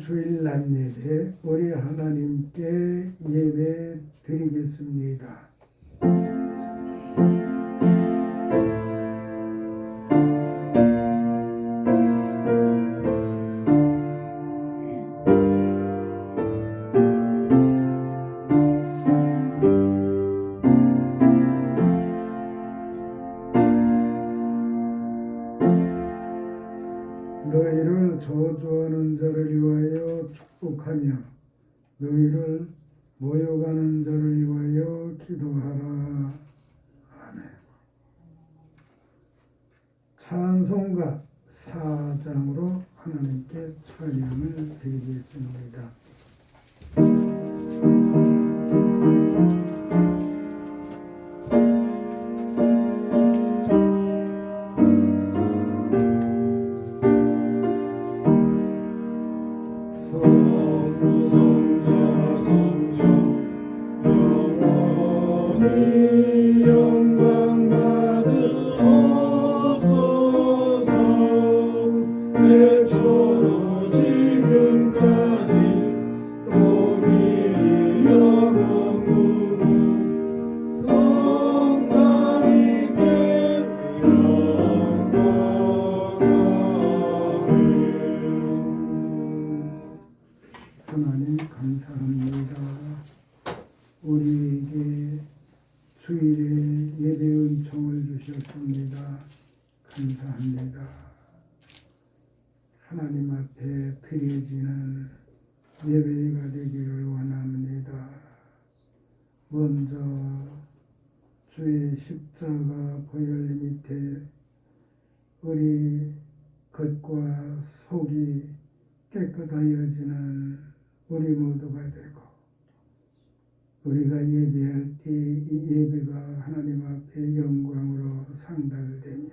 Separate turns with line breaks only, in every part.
주일 낮 예배 우리 하나님께 예배 드리겠습니다. 너희를 저주하는 자를 위하여 축복하며 너희를 모욕하는 자를 위하여 기도하라. 아멘. 찬송가 4장으로 하나님께 찬양을 드리겠습니다. 하나님 감사합니다. 우리에게 주일에 예배 은총을 주셨습니다. 감사합니다. 하나님 앞에 드려지는 예배가 되기를 원합니다. 먼저 주의 십자가 보혈 밑에 우리 겉과 속이 깨끗하여지는 우리 모두가 되고 우리가 예배할 때 이 예배가 하나님 앞에 영광으로 상달되며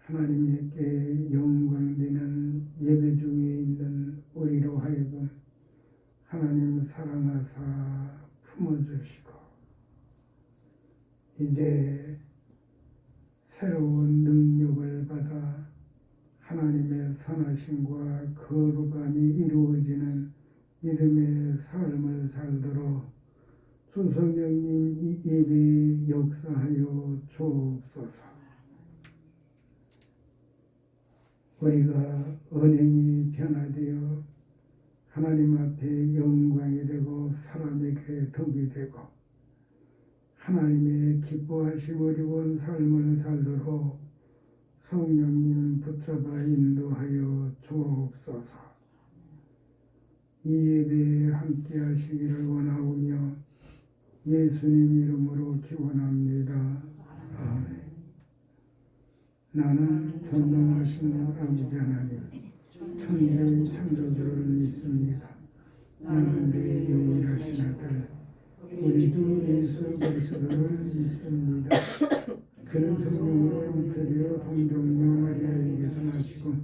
하나님께 영광되는 예배 중에 있는 우리로 하여금 하나님 사랑하사 품어주시고 이제 새로운 능력을 받아 하나님의 선하심과 거룩함이 이루어지는 믿음의 삶을 살도록 주 성령님 이 예배에 역사하여 주옵소서. 우리가 언행이 변화되어 하나님 앞에 영광이 되고 사람에게 덕이 되고 하나님의 기뻐하심을 입은 삶을 살도록 성령님 붙잡아 인도하여 주옵소서. 이 예배에 함께 하시기를 원하오며 예수님 이름으로 기원합니다. 아멘. 나는 전능하신 아버지 하나님 천지의 창조주를 믿습니다. 나는 내 유일하신 아들 우리 주 예수 그리스도를 믿습니다. 그는 성령으로 잉태되어 동정녀 마리아에게서 나시고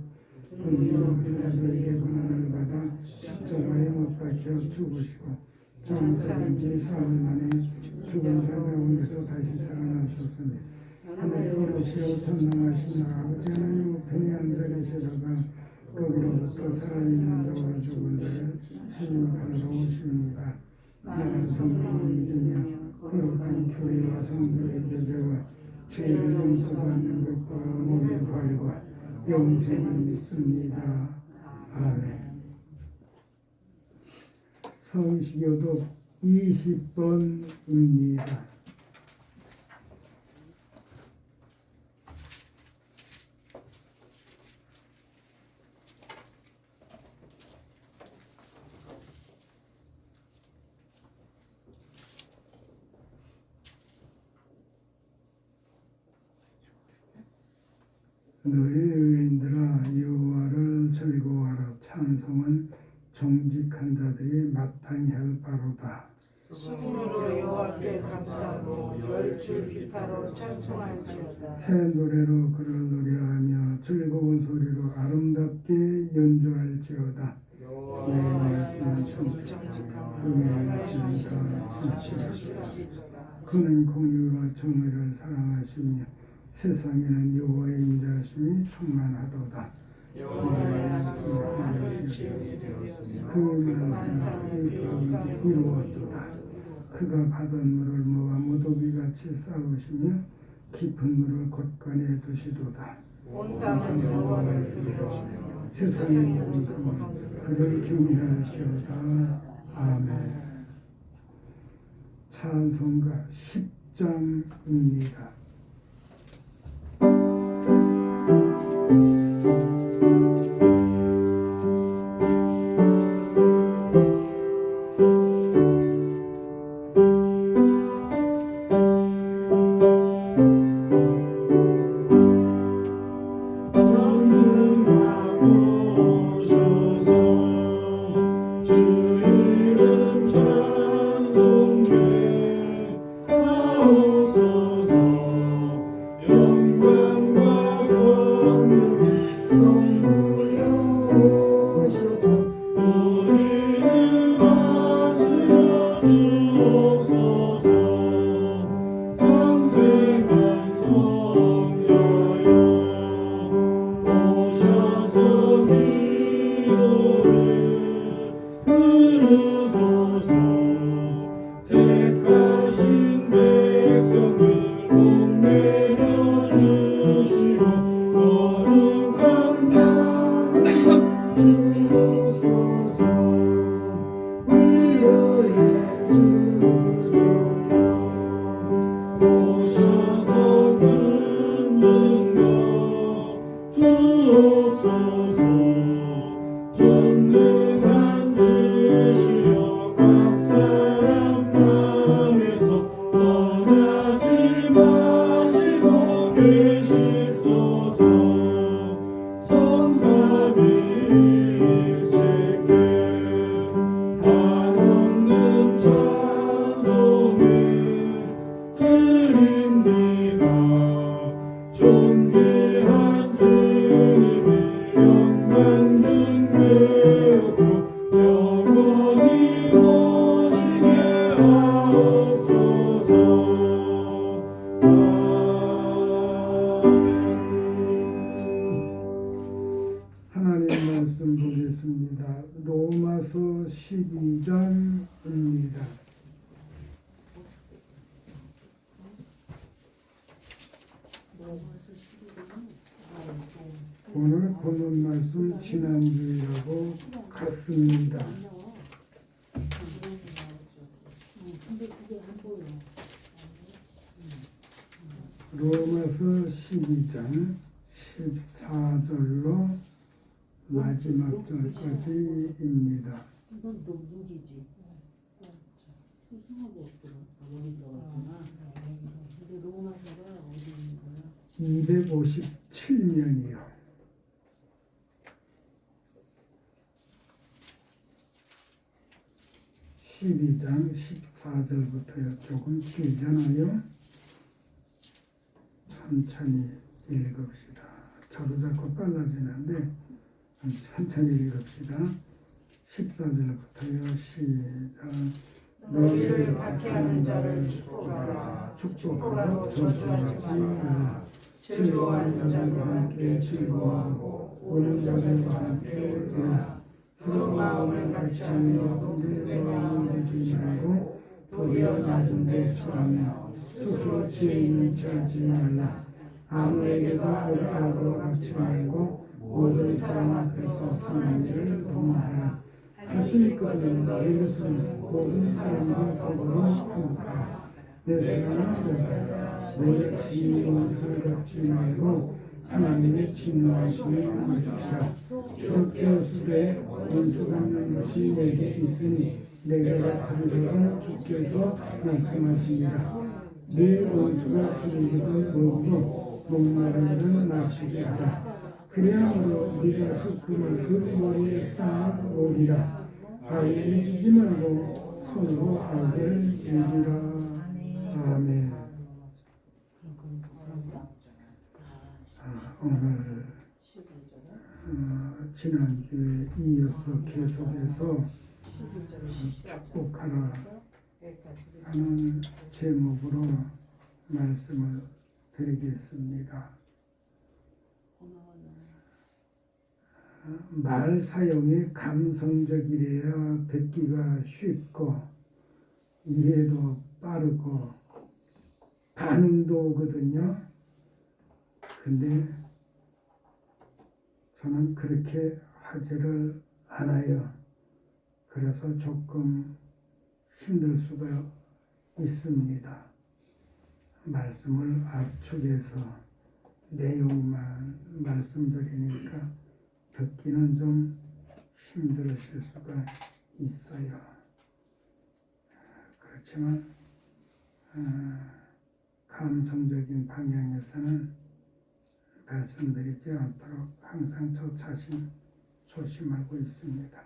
본디오 빌라도에게 고난을 받아 십자가에 못 박혀 죽으시고 장사된 지 사흘 만에 죽은 자 가운데서 다시 살아나셨으니 하늘에 오르시어 전능하신 아버지 하나님 우편에 앉아 계시다가 거기로부터 살아있는 자와 죽은 자를 심판하러 오십니다. 나는 성령을 믿으며 거룩한 교회와 성도의 교제와 죄를 용서받는 것과 몸의 부활과 영생을 믿습니다. 아멘. 성시교독 20번입니다. 너희 의인들아 여호와를 즐거워하라. 찬송은 정직한 자들이 마땅히 할 바로다.
신으로 여호와께 감사하고 열줄 비파로 찬송할지어다.
새 노래로 그를 노래하며 즐거운 소리로 아름답게 연주할지어다.
여호와의 말씀은 정직하고
그의 말씀은 진실하시다. 그는 공의와 정의를 사랑하시며 세상에는 여호와의 인자하심이 충만하도다.
여호와의 말씀은
우리 가운데 이루었도다. 그가 받은 물을 모아 무더기같이 쌓으시며 깊은 물을 곳간에 두시도다.
온 땅은 여호와를 두려워하며
세상의 모든 금은 그를 경외할지어다. 아멘. 찬송가 10장입니다. 하나님 말씀 보겠습니다. 로마서 12장입니다. 오늘 본문 말씀 지난주일하고 같습니다. 로마서 12장 14절로 마지막 절까지입니다.
이건 녹이지. 수승하고 없구나. 여기 들어갔구나. 근데 로마서가 어디 있는 거야? 257면이요. (12장) 14절부터요. 조금 길잖아요. 천천히 읽읍시다. 저도 자꾸 빨라지는데 천천히 읽읍시다. 14절부터요. 시작.
너희를 박해하는 자를 축복하라.
축복하고 저주하지 말라. 즐거워하는 자들과 함께 즐거워하고 우는 자들과 함께 울라. 서로 마음을 같이 하며 내 마음을 울지 말고 도리어 낮은 데 처하며 스스로 지혜 있는 체 하지 말라. 아무에게도 악으로 갚지 말고 모든 사람 앞에서 선한 일을 도모하라. 할수 있거든 너희 것은 모든 사람과 더불어 행복하라. 내 사랑하는 자들아, 너희 친히 원수를 갚지 말고 하나님의 진노하심에 맞으시라. 그렇게 하시되 원수 갚는 것이 내게 있으니 내가 갚으리라고 주께서 말씀하시니라. 네 원수가 부르거든 먹고 목마르거든 마시게 하라. 그리함으로 네가 흙을 그 머리에 쌓아오리라. 악에 지지 말고 손으로 악을 이기라. 아멘. 오늘 지난주에 이어서 계속해서 축복하라 하는 제목으로 말씀을 드리겠습니다.
말 사용이 감성적이래야 듣기가 쉽고 이해도 빠르고 반응도 오거든요. 근데 저는 그렇게 하지를 않아요. 그래서 조금 힘들 수가 있습니다. 말씀을 압축해서 내용만 말씀드리니까 듣기는 좀 힘들으실 수가 있어요. 그렇지만 감성적인 방향에서는 말씀드리지 않도록 항상 저 자신 조심하고 있습니다.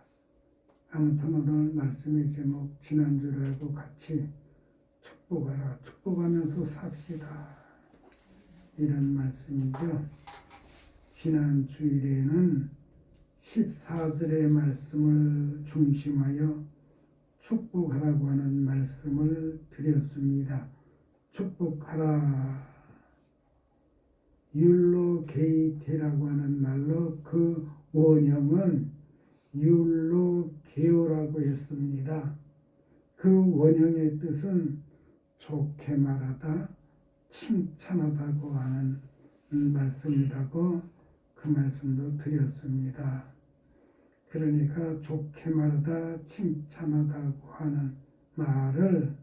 아무튼 오늘 말씀의 제목 지난주라고 같이 축복하라, 축복하면서 삽시다, 이런 말씀이죠. 지난 주일에는 14절의 말씀을 중심하여 축복하라고 하는 말씀을 드렸습니다. 축복하라, 율로게이테라고 하는 말로 그 원형은 율로게오라고 했습니다. 그 원형의 뜻은 좋게 말하다, 칭찬하다고 하는 말씀이라고 그 말씀도 드렸습니다. 그러니까 좋게 말하다, 칭찬하다고 하는 말을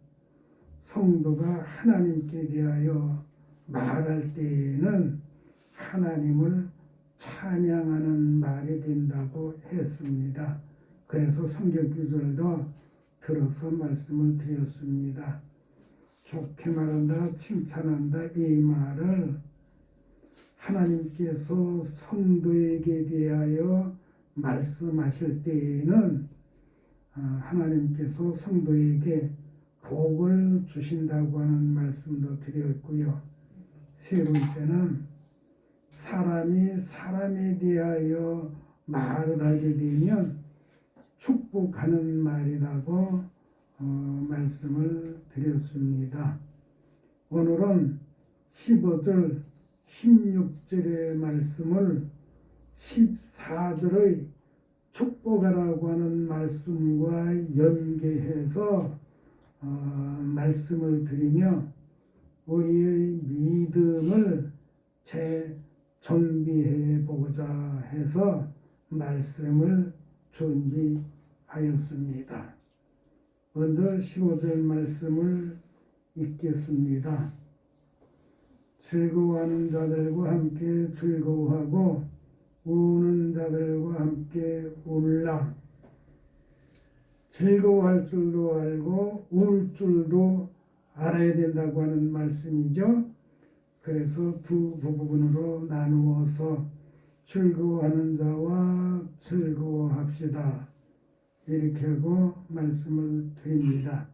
성도가 하나님께 대하여 말할 때에는 하나님을 찬양하는 말이 된다고 했습니다. 그래서 성경 구절도 들어서 말씀을 드렸습니다. 좋게 말한다, 칭찬한다, 이 말을 하나님께서 성도에게 대하여 말씀하실 때에는 하나님께서 성도에게 복을 주신다고 하는 말씀도 드렸고요. 세 번째는 사람이 사람에 대하여 말을 하게 되면 축복하는 말이라고 말씀을 드렸습니다. 오늘은 15절, 16절의 말씀을 14절의 축복하라고 하는 말씀과 연계해서 말씀을 드리며 우리의 믿음을 재정비해 보고자 해서 말씀을 준비하였습니다. 먼저 15절 말씀을 읽겠습니다. 즐거워하는 자들과 함께 즐거워하고 우는 자들과 함께 울라. 즐거워할 줄도 알고 울 줄도 알아야 된다고 하는 말씀이죠. 그래서 두 부분으로 나누어서 즐거워하는 자와 즐거워합시다, 이렇게 하고 말씀을 드립니다.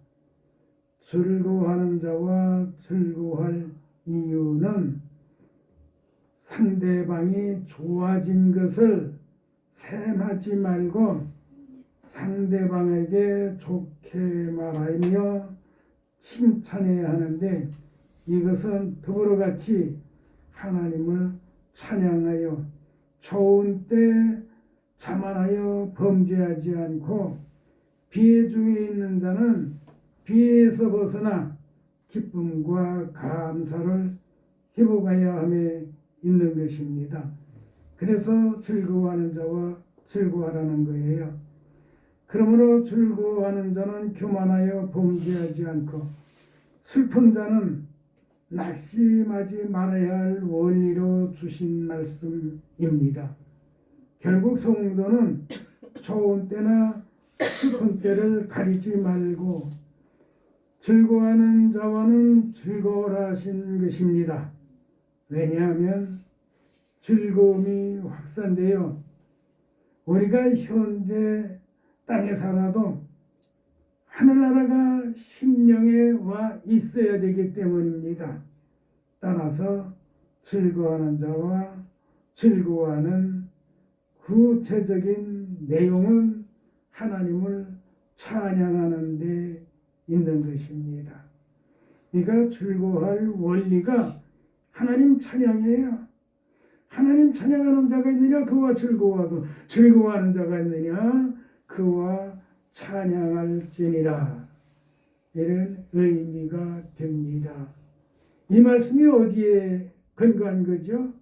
즐거워하는 자와 즐거워할 이유는 상대방이 좋아진 것을 셈하지 말고 상대방에게 좋게 말하며 칭찬해야 하는데, 이것은 더불어 같이 하나님을 찬양하여 좋은 때 자만하여 범죄하지 않고 비애 중에 있는 자는 비애에서 벗어나 기쁨과 감사를 회복하여 함에 있는 것입니다. 그래서 즐거워하는 자와 즐거워하라는 거예요. 그러므로 즐거워하는 자는 교만하여 범죄하지 않고 슬픈 자는 낙심하지 말아야 할 원리로 주신 말씀입니다. 결국 성도는 좋은 때나 슬픈 때를 가리지 말고 즐거워하는 자와는 즐거워라 하신 것입니다. 왜냐하면 즐거움이 확산되어 우리가 현재 땅에 살아도 하늘나라가 심령에 와 있어야 되기 때문입니다. 따라서 즐거워하는 자와 즐거워하는 구체적인 내용은 하나님을 찬양하는 데 있는 것입니다. 그러니까 즐거워할 원리가 하나님 찬양이에요. 하나님 찬양하는 자가 있느냐 그와 즐거워하고 즐거워하는 자가 있느냐 그와 찬양할지니라. 이런 의미가 됩니다. 이 말씀이 어디에 근거한 거죠?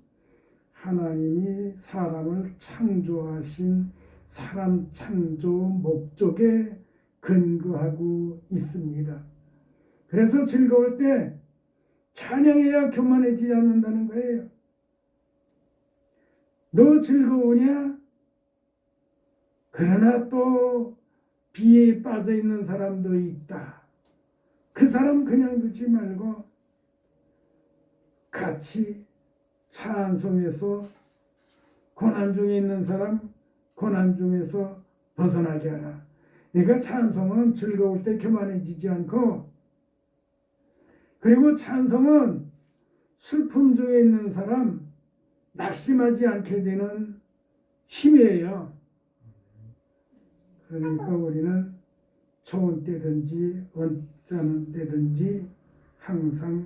하나님이 사람을 창조하신 사람 창조 목적에 근거하고 있습니다. 그래서 즐거울 때 찬양해야 교만해지지 않는다는 거예요. 너 즐거우냐? 그러나 또 비에 빠져 있는 사람도 있다. 그 사람 그냥 두지 말고 같이 찬송해서 고난 중에 있는 사람 고난 중에서 벗어나게 하라. 그러니까 찬송은 즐거울 때 교만해지지 않고, 그리고 찬송은 슬픔 중에 있는 사람 낙심하지 않게 되는 힘이에요. 그러니까 우리는 좋은 때든지 언짢은 때든지 항상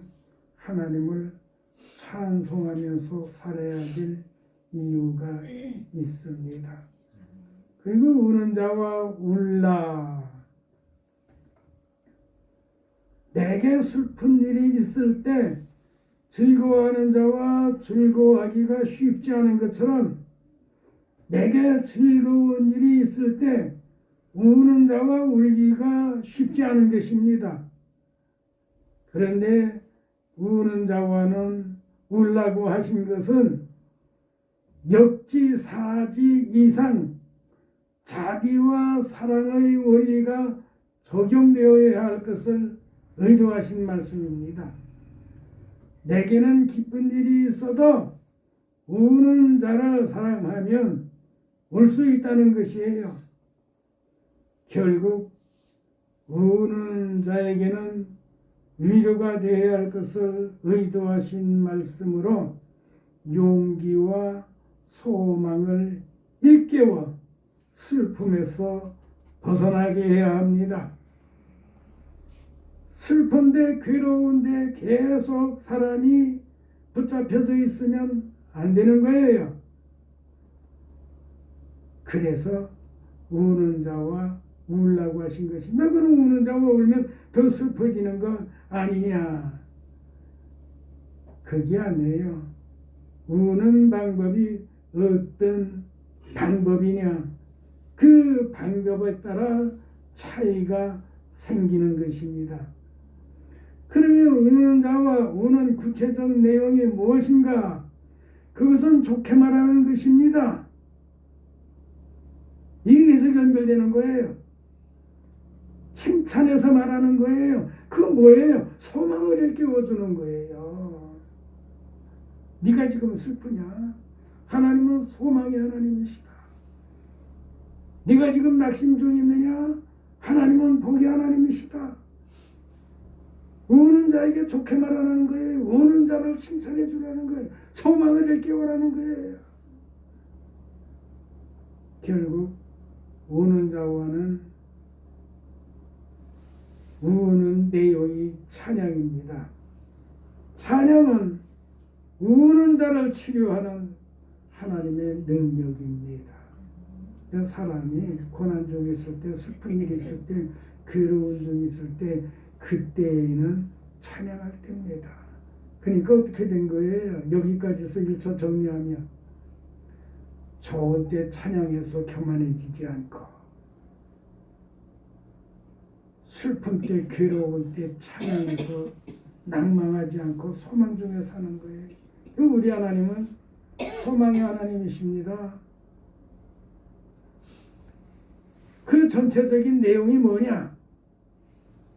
하나님을 찬송하면서 살아야 될 이유가 있습니다. 그리고 우는 자와 울라. 내게 슬픈 일이 있을 때 즐거워하는 자와 즐거워하기가 쉽지 않은 것처럼 내게 즐거운 일이 있을 때 우는 자와 울기가 쉽지 않은 것입니다. 그런데 우는 자와는 울라고 하신 것은 역지사지 이상 자비와 사랑의 원리가 적용되어야 할 것을 의도하신 말씀입니다. 내게는 기쁜 일이 있어도 우는 자를 사랑하면 울 수 있다는 것이에요. 결국 우는 자에게는 위로가 되어야 할 것을 의도하신 말씀으로 용기와 소망을 일깨워 슬픔에서 벗어나게 해야 합니다. 슬픈데 괴로운데 계속 사람이 붙잡혀져 있으면 안 되는 거예요. 그래서 우는 자와 울라고 하신 것입니다. 그럼 우는 자와 울면 더 슬퍼지는 거 아니냐? 그게 아니에요. 우는 방법이 어떤 방법이냐? 그 방법에 따라 차이가 생기는 것입니다. 그러면 우는 자와 우는 구체적 내용이 무엇인가? 그것은 좋게 말하는 것입니다. 이게서 연결되는 거예요. 칭찬해서 말하는 거예요. 그건 뭐예요? 소망을 일깨워주는 거예요. 네가 지금 슬프냐? 하나님은 소망의 하나님이시다. 네가 지금 낙심 중에 있느냐? 하나님은 복의 하나님이시다. 우는 자에게 좋게 말하는 거예요. 우는 자를 칭찬해 주라는 거예요. 소망을 일깨우라는 거예요. 결국 우는 자와는 우는 내용이 찬양입니다. 찬양은 우는 자를 치료하는 하나님의 능력입니다. 사람이 고난 중에 있을 때, 슬픈 일이 있을 때, 괴로운 중에 있을 때, 그때에는 찬양할 때입니다. 그러니까 어떻게 된 거예요? 여기까지서 1차 정리하면 좋은 때 찬양해서 교만해지지 않고, 슬픈 때 괴로운 때 찬양해서 낭망하지 않고 소망 중에 사는 거예요. 우리 하나님은 소망의 하나님이십니다. 그 전체적인 내용이 뭐냐?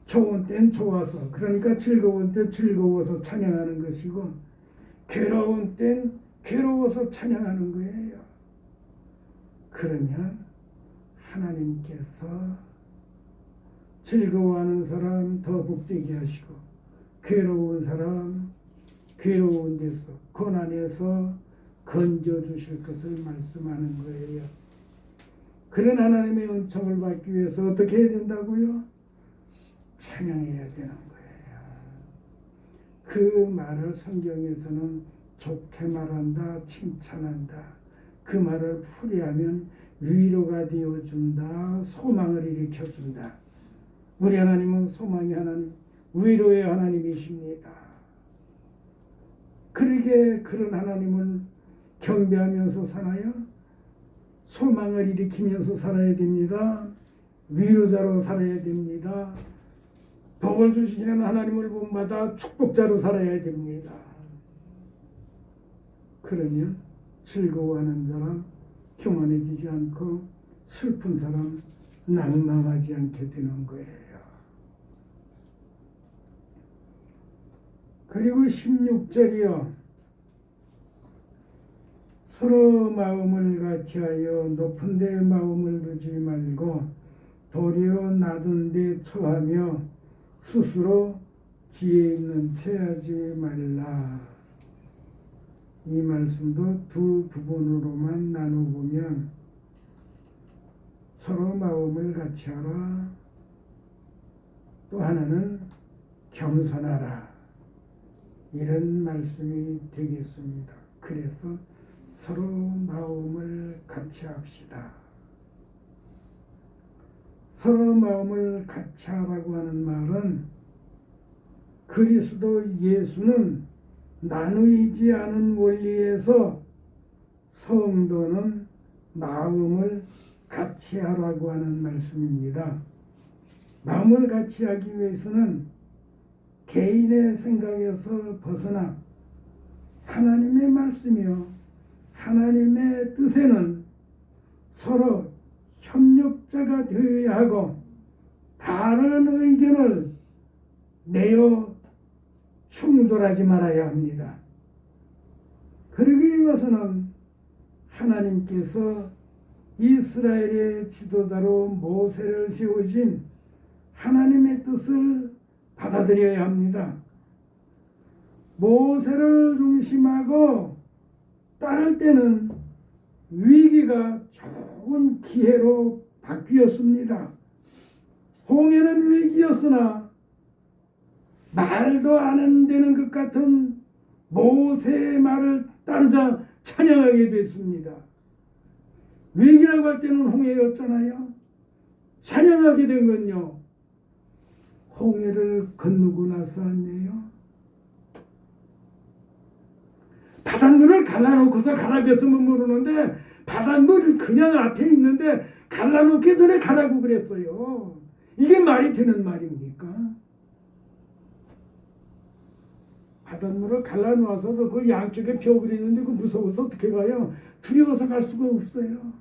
좋은 땐 좋아서, 그러니까 즐거운 땐 즐거워서 찬양하는 것이고, 괴로운 땐 괴로워서 찬양하는 거예요. 그러면 하나님께서 즐거워하는 사람 더 복되게 하시고, 괴로운 사람 괴로운 데서, 고난에서 건져주실 것을 말씀하는 거예요. 그런 하나님의 은총을 받기 위해서 어떻게 해야 된다고요? 찬양해야 되는 거예요. 그 말을 성경에서는 좋게 말한다, 칭찬한다. 그 말을 풀이하면 위로가 되어준다, 소망을 일으켜준다. 우리 하나님은 소망의 하나님, 위로의 하나님이십니다. 그러게 그런 하나님을 경배하면서 살아요. 소망을 일으키면서 살아야 됩니다. 위로자로 살아야 됩니다. 복을 주시는 하나님을 본받아 축복자로 살아야 됩니다. 그러면 즐거워하는 사람 교만해지지 않고 슬픈 사람 낭망하지 않게 되는 거예요. 그리고 16절이요. 서로 마음을 같이하여 높은 데 마음을 두지 말고 도리어 낮은 데 처하며 스스로 지혜 있는 채 하지 말라. 이 말씀도 두 부분으로만 나눠보면 서로 마음을 같이하라. 또 하나는 겸손하라. 이런 말씀이 되겠습니다. 그래서 서로 마음을 같이 합시다. 서로 마음을 같이 하라고 하는 말은 그리스도 예수는 나누이지 않은 원리에서 성도는 마음을 같이 하라고 하는 말씀입니다. 마음을 같이 하기 위해서는 개인의 생각에서 벗어나 하나님의 말씀이요 하나님의 뜻에는 서로 협력자가 되어야 하고 다른 의견을 내어 충돌하지 말아야 합니다. 그러기 위해서는 하나님께서 이스라엘의 지도자로 모세를 세우신 하나님의 뜻을 받아들여야 합니다. 모세를 중심하고 따를 때는 위기가 좋은 기회로 바뀌었습니다. 홍해는 위기였으나 말도 안 되는 것 같은 모세의 말을 따르자 찬양하게 됐습니다. 위기라고 할 때는 홍해였잖아요. 찬양하게 된 건요. 홍해를 건너고 나서 아니에요. 바닷물을 갈라놓고서 가라고 했으면 모르는데 바닷물이 그냥 앞에 있는데 갈라놓기 전에 가라고 그랬어요. 이게 말이 되는 말입니까? 바닷물을 갈라놓아서도 그 양쪽에 벽을 있는데 그 무서워서 어떻게 가요? 두려워서 갈 수가 없어요.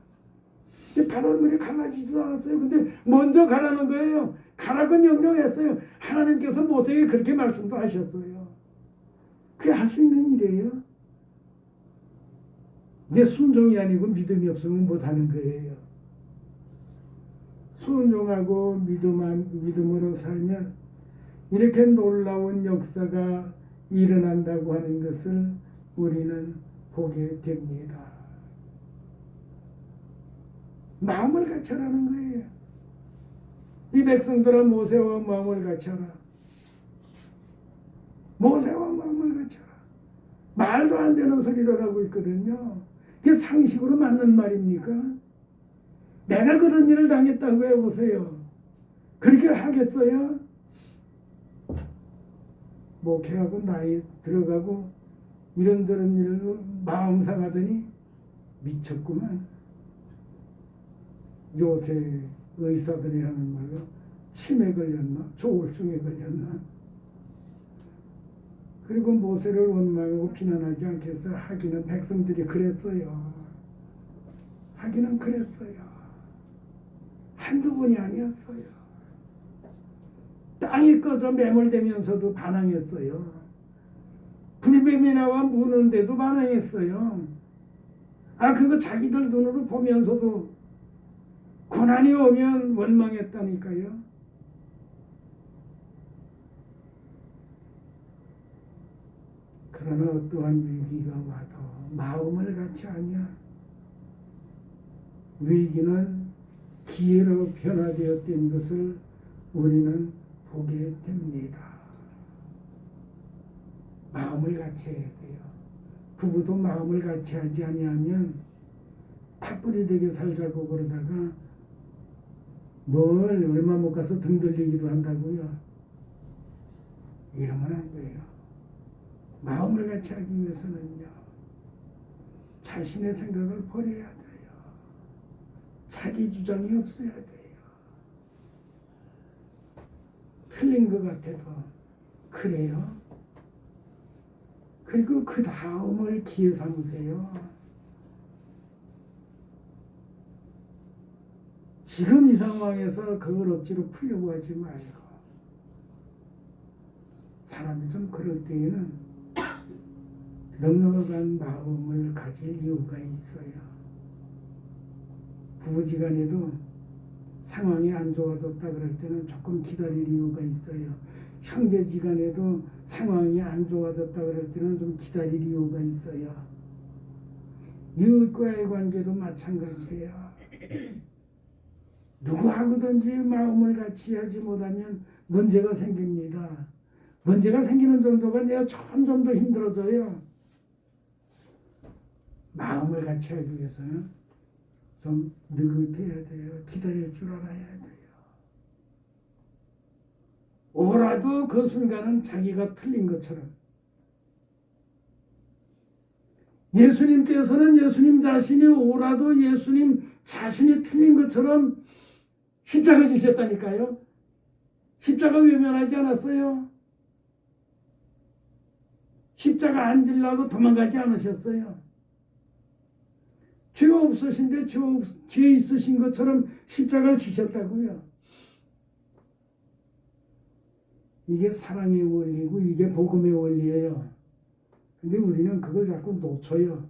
근데 바닷물이 갈라지지도 않았어요. 근데 먼저 가라는 거예요. 가라고 명령했어요. 하나님께서 모세에게 그렇게 말씀도 하셨어요. 그게 할 수 있는 일이에요. 이게 순종이 아니고 믿음이 없으면 못하는 거예요. 순종하고 믿음으로 살면 이렇게 놀라운 역사가 일어난다고 하는 것을 우리는 보게 됩니다. 마음을 같이 하라는 거예요. 이 백성들아 모세와 마음을 같이 하라. 모세와 마음을 같이 하라. 말도 안 되는 소리를 하고 있거든요. 그게 상식으로 맞는 말입니까? 내가 그런 일을 당했다고 해보세요. 그렇게 하겠어요? 목회하고 나이 들어가고 이런저런 일로 마음 상하더니 미쳤구만. 요새 의사들이 하는 말로 치매 걸렸나? 조울증에 걸렸나? 그리고 모세를 원망하고 비난하지 않겠어요? 하기는 백성들이 그랬어요. 하기는 그랬어요. 한두 번이 아니었어요. 땅이 꺼져 매몰되면서도 반항했어요. 불뱀이 나와 무는데도 반항했어요. 그거 자기들 눈으로 보면서도 고난이 오면 원망했다니까요. 그러나 어떠한 위기가 와도 마음을 같이 하면 위기는 기회로 변화되었던 것을 우리는 보게 됩니다. 마음을 같이 해야 돼요. 부부도 마음을 같이 하지 아니하면 팥불이 되게 살자고 그러다가 뭘 얼마 못 가서 등 돌리기도 한다고요. 이러면 안 돼요. 마음을 같이 하기 위해서는요, 자신의 생각을 버려야 돼요. 자기 주장이 없어야 돼요. 틀린 것 같아도 그래요. 그리고 그 다음을 기회 삼으세요. 지금 이 상황에서 그걸 억지로 풀려고 하지 말고, 사람이 좀 그럴 때에는 넉넉한 마음을 가질 이유가 있어요. 부부지간에도 상황이 안 좋아졌다 그럴 때는 조금 기다릴 이유가 있어요. 형제지간에도 상황이 안 좋아졌다 그럴 때는 좀 기다릴 이유가 있어요. 이웃과의 관계도 마찬가지예요. 누구하고든지 마음을 같이 하지 못하면 문제가 생깁니다. 문제가 생기는 정도가 내가 점점 더 힘들어져요. 마음을 같이 하기 위해서는 좀 느긋해야 돼요. 기다릴 줄 알아야 돼요. 오라도 그 순간은 자기가 틀린 것처럼, 예수님께서는 예수님 자신이 오라도 예수님 자신이 틀린 것처럼 십자가 지셨다니까요. 십자가 외면하지 않았어요. 십자가 안 지려고 도망가지 않으셨어요. 죄 없으신데 죄 있으신 것처럼 십자가를 지셨다고요. 이게 사랑의 원리고 이게 복음의 원리예요. 근데 우리는 그걸 자꾸 놓쳐요.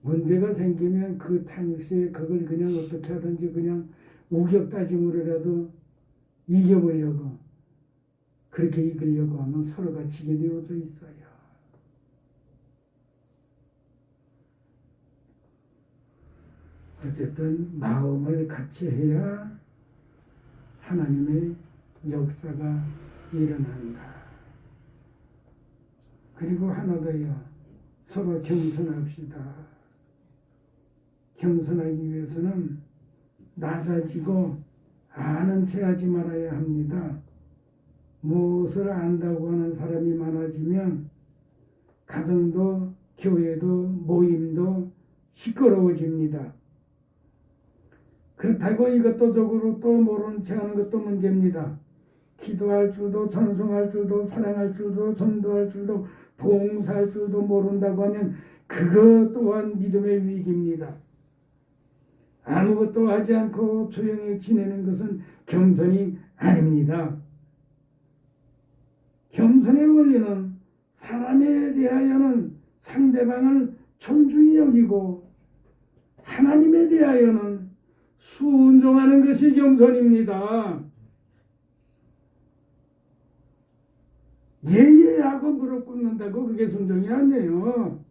문제가 생기면 그 당시에 그걸 그냥 어떻게 하든지 그냥 우격다짐으로라도 이겨보려고, 그렇게 이기려고 하면 서로가 지게 되어져 있어요. 어쨌든 마음을 같이 해야 하나님의 역사가 일어난다. 그리고 하나 더요. 서로 겸손합시다. 겸손하기 위해서는 낮아지고 아는 체 하지 말아야 합니다. 무엇을 안다고 하는 사람이 많아지면 가정도 교회도 모임도 시끄러워집니다. 그렇다고 이것도 저것도 또 모르는 체 하는 것도 문제입니다. 기도할 줄도 찬송할 줄도 사랑할 줄도 전도할 줄도 봉사할 줄도 모른다고 하면 그것 또한 믿음의 위기입니다. 아무것도 하지 않고 조용히 지내는 것은 겸손이 아닙니다. 겸손의 원리는 사람에 대하여는 상대방을 존중히 여기고 하나님에 대하여는 순종하는 것이 겸손입니다. 예예하고 무릎 꿇는다고 그게 순종이 아니에요.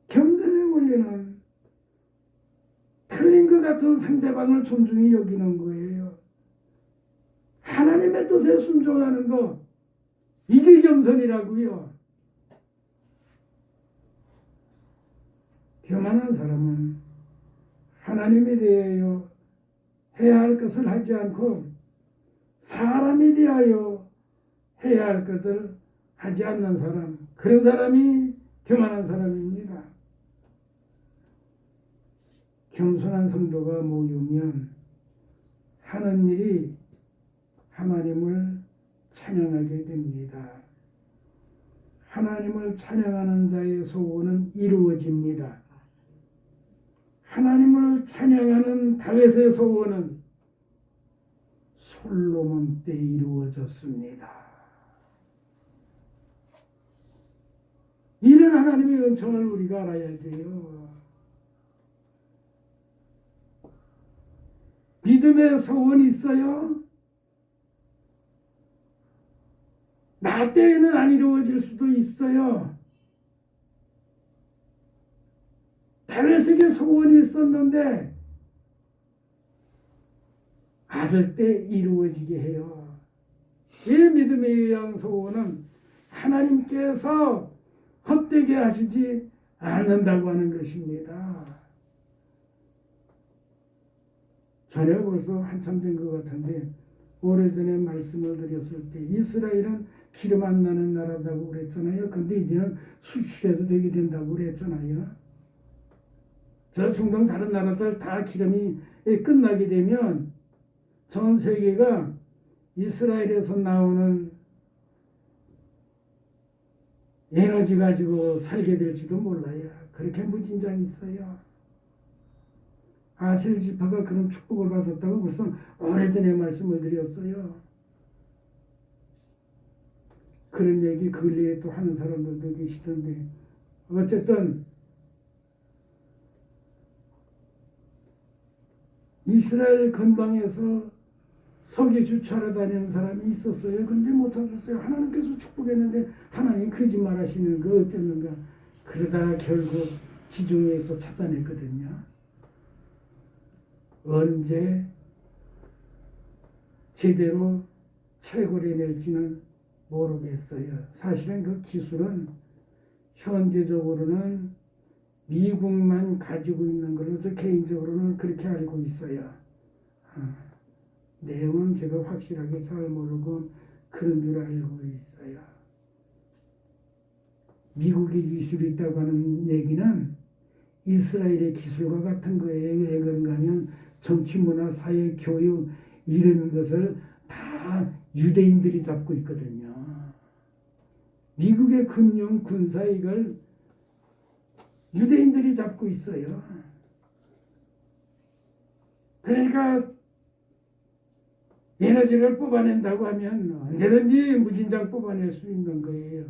겸손의 원리는 틀린 것 같은 상대방을 존중히 여기는 거예요. 하나님의 뜻에 순종하는 거, 이게 겸손이라고요. 교만한 사람은 하나님에 대하여 해야 할 것을 하지 않고 사람에 대하여 해야 할 것을 하지 않는 사람, 그런 사람이 교만한 사람입니다. 겸손한 성도가 모이면 하는 일이 하나님을 찬양하게 됩니다. 하나님을 찬양하는 자의 소원은 이루어집니다. 하나님을 찬양하는 다윗의 소원은 솔로몬 때 이루어졌습니다. 이런 하나님의 은총을 우리가 알아야 돼요. 믿음의 소원이 있어요. 나 때에는 안 이루어질 수도 있어요. 다윗에게 소원이 있었는데 아들 때 이루어지게 해요. 이 믿음에 의한 소원은 하나님께서 헛되게 하시지 않는다고 하는 것입니다. 전에 벌써 한참 된 것 같은데 오래전에 말씀을 드렸을 때 이스라엘은 기름 안 나는 나라다고 그랬잖아요. 근데 이제는 수출해도 되게 된다고 그랬잖아요. 저 중동 다른 나라들 다 기름이 끝나게 되면 전 세계가 이스라엘에서 나오는 에너지 가지고 살게 될지도 몰라요. 그렇게 무진장이 있어요. 아셀 지파가 그런 축복을 받았다고 벌써 오래전에 말씀을 드렸어요. 그런 얘기 근래에 또 하는 사람들도 계시던데 어쨌든 이스라엘 근방에서 석유 주차하러 다니는 사람이 있었어요. 근데 못 찾았어요. 하나님께서 축복했는데 하나님 거짓말 하시는 거 어쩌는가. 그러다 결국 지중해에서 찾아냈거든요. 언제 제대로 채굴해낼지는 모르겠어요. 사실은 그 기술은 현재적으로는 미국만 가지고 있는 걸로 저 개인적으로는 그렇게 알고 있어요. 내용은 제가 확실하게 잘 모르고 그런 줄 알고 있어요. 미국의 기술이 있다고 하는 얘기는 이스라엘의 기술과 같은 거예요. 왜 그런가 하면 정치, 문화, 사회, 교육 이런 것을 다 유대인들이 잡고 있거든요. 미국의 금융, 군사 이걸 유대인들이 잡고 있어요. 그러니까 에너지를 뽑아낸다고 하면 언제든지 무진장 뽑아낼 수 있는 거예요.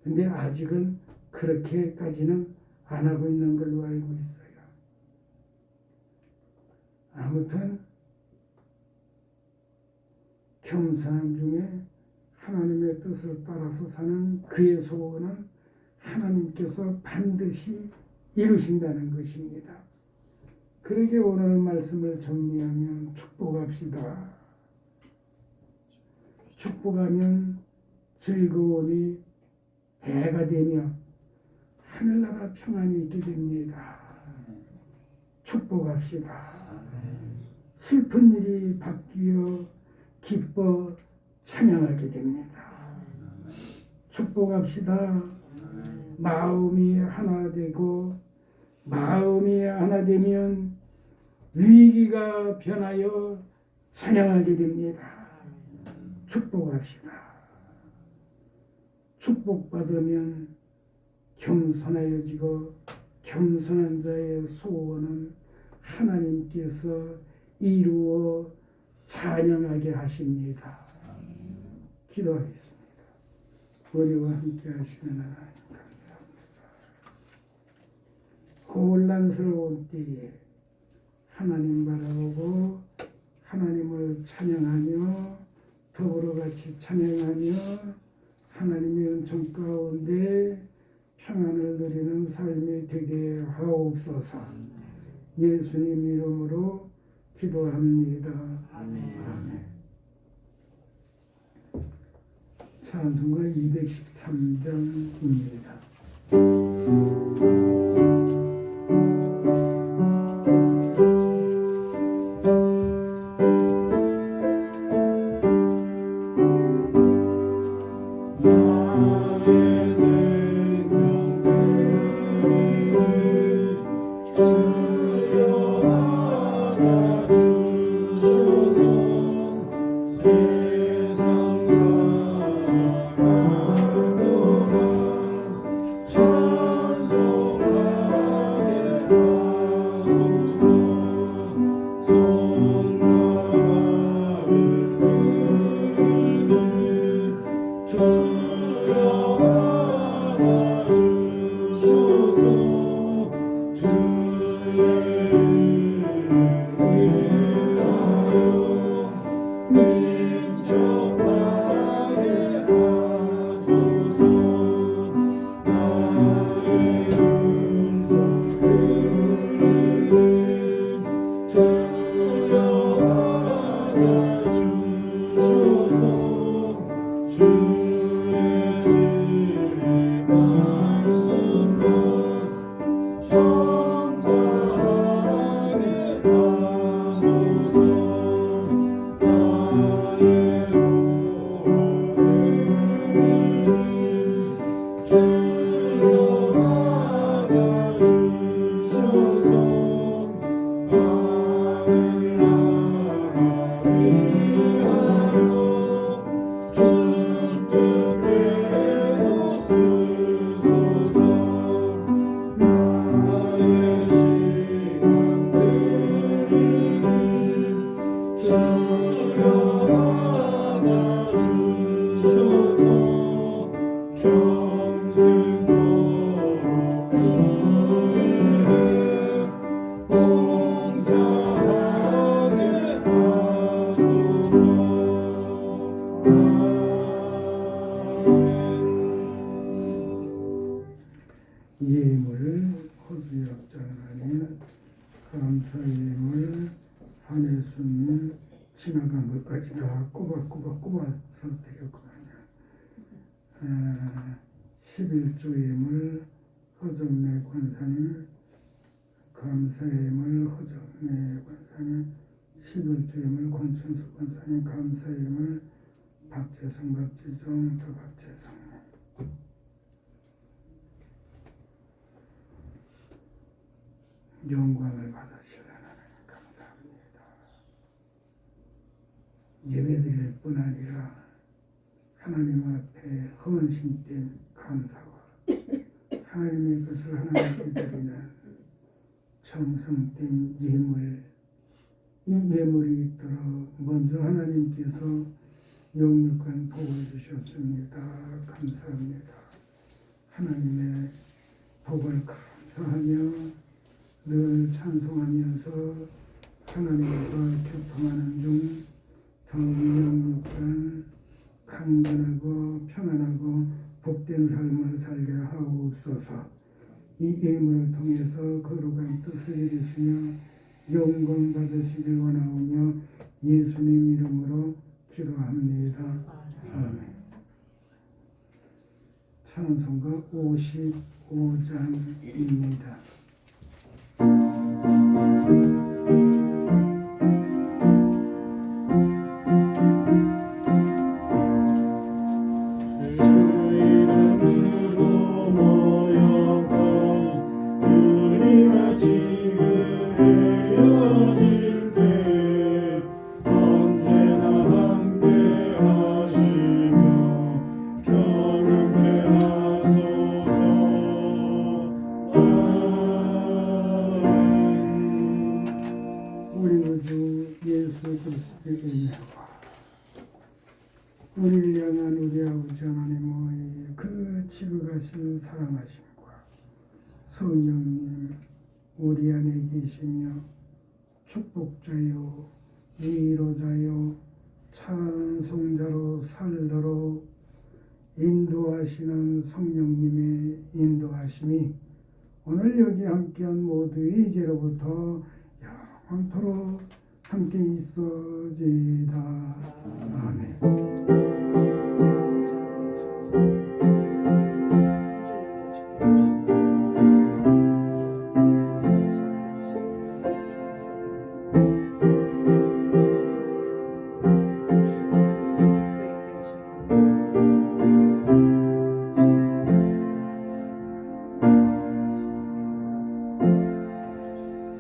근데 아직은 그렇게까지는 안 하고 있는 걸로 알고 있어요. 아무튼 겸손함 중에 하나님의 뜻을 따라서 사는 그의 소원은 하나님께서 반드시 이루신다는 것입니다. 그러게 오늘 말씀을 정리하면 축복합시다. 축복하면 즐거움이 배가 되며 하늘나라 평안이 있게 됩니다. 축복합시다. 슬픈 일이 바뀌어 기뻐 찬양하게 됩니다. 축복합시다. 마음이 하나 되고 마음이 하나 되면 위기가 변하여 찬양하게 됩니다. 축복합시다. 축복받으면 겸손하여지고 겸손한 자의 소원은 하나님께서 이루어 찬양하게 하십니다. 기도하겠습니다. 우리와 함께 하시는 하나님 감사합니다. 혼란스러운 때에 하나님 바라보고 하나님을 찬양하며 더불어 같이 찬양하며 하나님의 은총 가운데 평안을 누리는 삶이 되게 하옵소서. 예수님 이름으로 기도합니다. 아멘. 찬송가 213장입니다.
주옵소서 주의
감사의 예물 한예수님 지나간 것까지 다 꼬박꼬박 드렸거든요. 11조 예물 허정래 권사님, 감사의 예물 허정래 권사님, 11조 예물 권춘수 권사님, 감사의 예물 박재성 박재종 더 박재성. 영광을 받으시려 하나님 감사합니다. 예배드릴 뿐 아니라 하나님 앞에 헌신된 감사와 하나님의 것을 하나님께 드리는 정성된 예물, 이 예물이 있도록 먼저 하나님께서 영육간 복을 주셨습니다. 감사합니다. 하나님의 복을 감사하며 늘 찬송하면서 하나님과 교통하는 중 더욱 영육간 강건하고 평안하고 복된 삶을 살게 하옵소서. 이 예물을 통해서 거룩한 뜻을 이루시며 영광 받으시길 원하오며 예수님 이름으로 기도합니다. 아멘. 찬송가 55장입니다. 우리 구주 예수 그리스도의 은혜와 우리를 향한 우리 아버지 하나님의 그 지극하신 사랑하심과 성령님 우리 안에 계시며 축복자요 위로자요 찬송자로 살도록 인도하시는 성령님의 인도하심이 오늘 여기 함께한 모두의 이제로부터 영원토록 함께 있어지이다. 아멘.